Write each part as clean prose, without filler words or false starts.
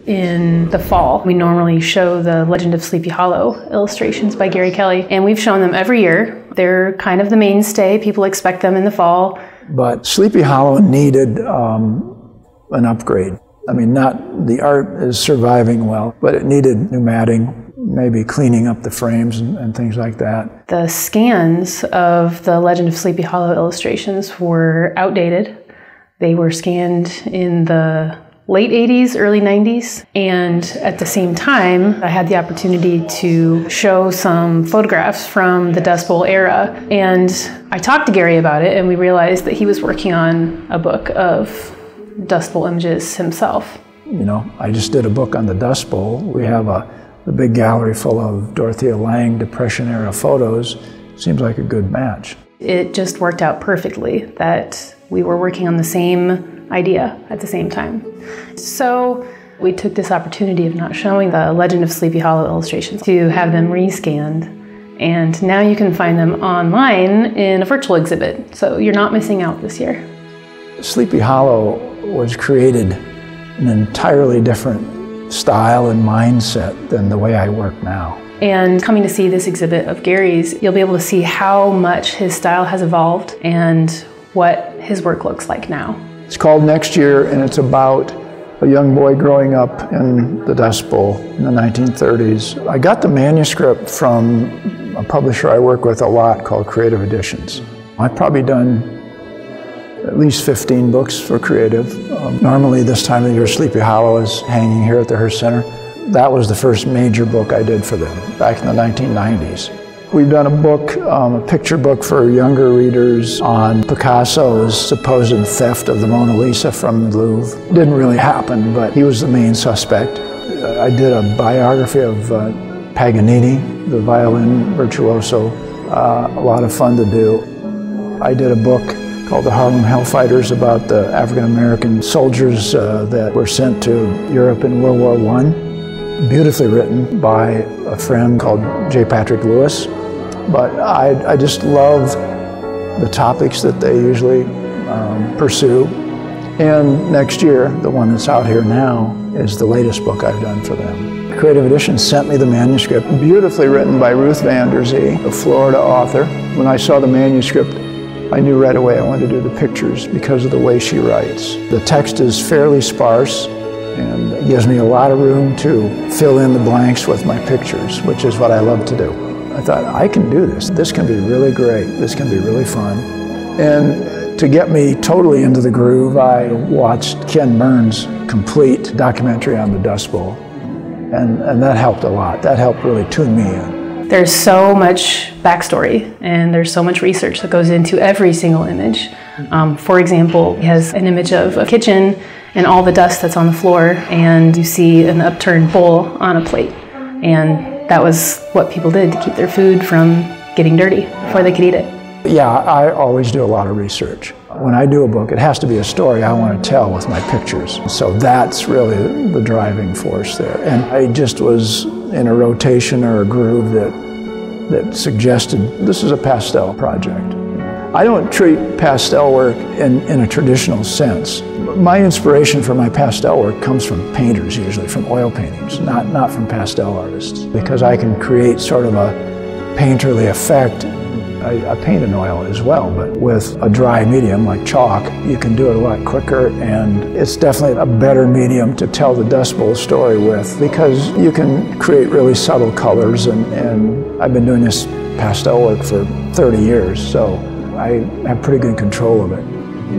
in the fall. We normally show the Legend of Sleepy Hollow illustrations by Kelley, and we've shown them every year. They're kind of the mainstay. People expect them in the fall. But Sleepy Hollow needed an upgrade. I mean, not the art is surviving well, but it needed new matting, maybe cleaning up the frames and things like that. The scans of the Legend of Sleepy Hollow illustrations were outdated. They were scanned in the late 80s, early 90s, and at the same time, I had the opportunity to show some photographs from the Dust Bowl era, and I talked to Gary about it, and we realized that he was working on a book of Dust Bowl images himself. You know, I just did a book on the Dust Bowl. We have a big gallery full of Dorthea Lange Depression-era photos. Seems like a good match. It just worked out perfectly that we were working on the same idea at the same time. So we took this opportunity of not showing the Legend of Sleepy Hollow illustrations to have them rescanned, and now you can find them online in a virtual exhibit, so you're not missing out this year. Sleepy Hollow was created in an entirely different style and mindset than the way I work now. And coming to see this exhibit of Gary's, you'll be able to see how much his style has evolved and what his work looks like now. It's called Next Year, and it's about a young boy growing up in the Dust Bowl in the 1930s. I got the manuscript from a publisher I work with a lot called Creative Editions. I've probably done at least 15 books for Creative. Normally this time of year, Sleepy Hollow is hanging here at the Hearst Center. That was the first major book I did for them back in the 1990s. We've done a book, a picture book for younger readers on Picasso's supposed theft of the Mona Lisa from the Louvre. Didn't really happen, but he was the main suspect. I did a biography of Paganini, the violin virtuoso. A lot of fun to do. I did a book called The Harlem Hellfighters about the African-American soldiers that were sent to Europe in World War I. Beautifully written by a friend called J. Patrick Lewis. But I just love the topics that they usually pursue. And Next Year, the one that's out here now, is the latest book I've done for them. Creative Edition sent me the manuscript, beautifully written by Ruth Van Der Zee, a Florida author. When I saw the manuscript, I knew right away I wanted to do the pictures because of the way she writes. The text is fairly sparse, and it gives me a lot of room to fill in the blanks with my pictures, which is what I love to do. I thought, I can do this. This can be really great. This can be really fun. And to get me totally into the groove, I watched Ken Burns' complete documentary on the Dust Bowl. And that helped a lot. That helped really tune me in. There's so much backstory, and there's so much research that goes into every single image. For example, he has an image of a kitchen and all the dust that's on the floor, and you see an upturned bowl on a plate. And that was what people did to keep their food from getting dirty before they could eat it. Yeah, I always do a lot of research. When I do a book, it has to be a story I want to tell with my pictures. So that's really the driving force there. And I just was in a rotation or a groove that suggested this is a pastel project. I don't treat pastel work in a traditional sense. My inspiration for my pastel work comes from painters, usually from oil paintings, not from pastel artists, because I can create sort of a painterly effect. I paint in oil as well, but with a dry medium like chalk, you can do it a lot quicker, and it's definitely a better medium to tell the Dust Bowl story with, because you can create really subtle colors, and I've been doing this pastel work for 30 years, so I have pretty good control of it.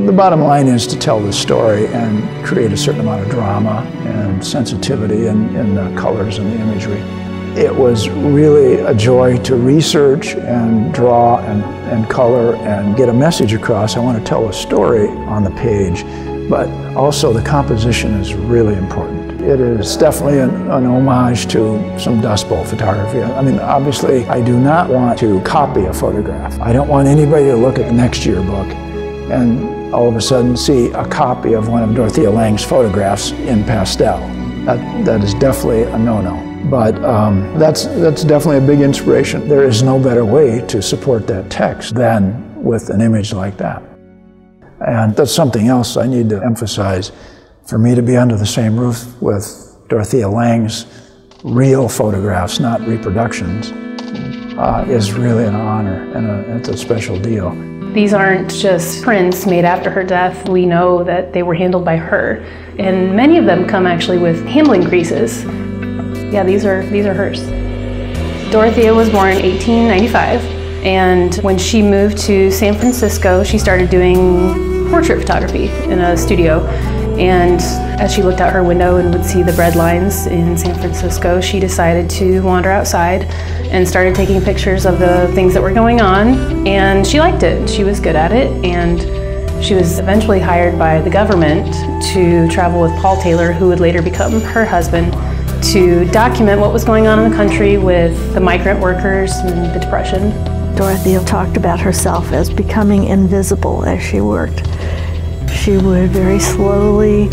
The bottom line is to tell the story and create a certain amount of drama and sensitivity in the colors and the imagery. It was really a joy to research and draw and color and get a message across. I want to tell a story on the page, but also the composition is really important. It is definitely an homage to some Dust Bowl photography. I mean, obviously, I do not want to copy a photograph. I don't want anybody to look at the Next Year book and all of a sudden see a copy of one of Dorthea Lange's photographs in pastel. That is definitely a no-no. But that's definitely a big inspiration. There is no better way to support that text than with an image like that. And that's something else I need to emphasize. For me to be under the same roof with Dorthea Lange's real photographs, not reproductions, is really an honor, and it's a special deal. These aren't just prints made after her death. We know that they were handled by her, and many of them come actually with handling creases. Yeah, these are hers. Dorthea was born in 1895, and when she moved to San Francisco, she started doing portrait photography in a studio. And as she looked out her window and would see the bread lines in San Francisco, she decided to wander outside and started taking pictures of the things that were going on, and she liked it. She was good at it, and she was eventually hired by the government to travel with Paul Taylor, who would later become her husband, to document what was going on in the country with the migrant workers and the Depression. Dorthea talked about herself as becoming invisible as she worked. She would very slowly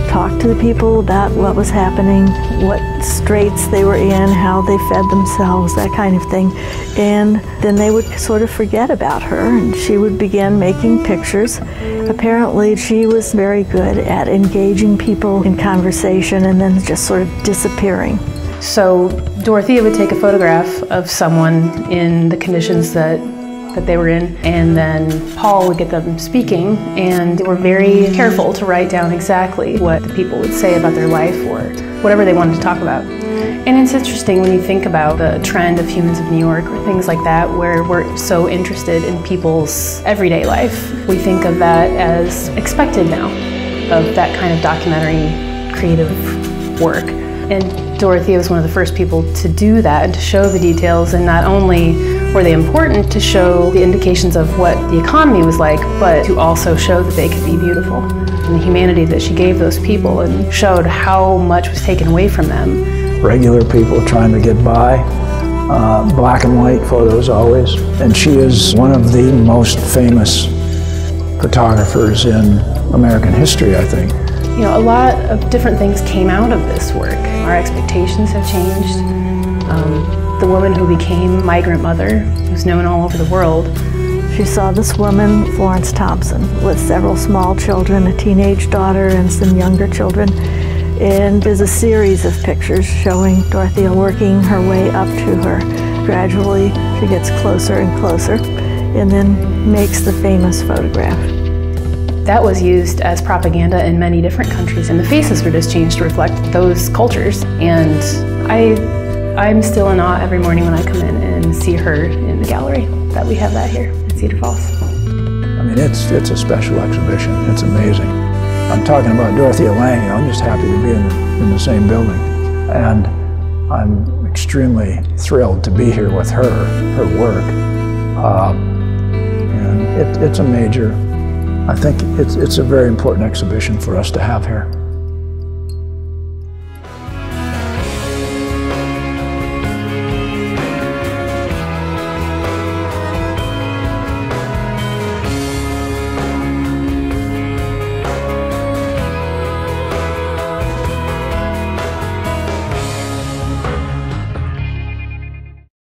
talk to the people about what was happening, what straits they were in, how they fed themselves, that kind of thing. And then they would sort of forget about her, and she would begin making pictures. Apparently, she was very good at engaging people in conversation and then just sort of disappearing. So Dorthea would take a photograph of someone in the conditions that they were in, and then Paul would get them speaking, and they were very careful to write down exactly what the people would say about their life or whatever they wanted to talk about. And it's interesting when you think about the trend of Humans of New York or things like that, where we're so interested in people's everyday life. We think of that as expected now, of that kind of documentary creative work. And Dorthea was one of the first people to do that and to show the details, and not only were they important to show the indications of what the economy was like, but to also show that they could be beautiful. And the humanity that she gave those people and showed how much was taken away from them. Regular people trying to get by, black and white photos always. And she is one of the most famous photographers in American history, I think. You know, a lot of different things came out of this work. Our expectations have changed. The woman who became migrant mother, who's known all over the world. She saw this woman, Florence Thompson, with several small children, a teenage daughter and some younger children. And there's a series of pictures showing Dorthea working her way up to her. Gradually, she gets closer and closer, and then makes the famous photograph. That was used as propaganda in many different countries, and the faces were just changed to reflect those cultures. And I'm still in awe every morning when I come in and see her in the gallery that we have that here at Cedar Falls. I mean, it's a special exhibition. It's amazing. I'm talking about Dorthea Lange. I'm just happy to be in the same building. And I'm extremely thrilled to be here with her work. And it's a major, I think it's a very important exhibition for us to have here.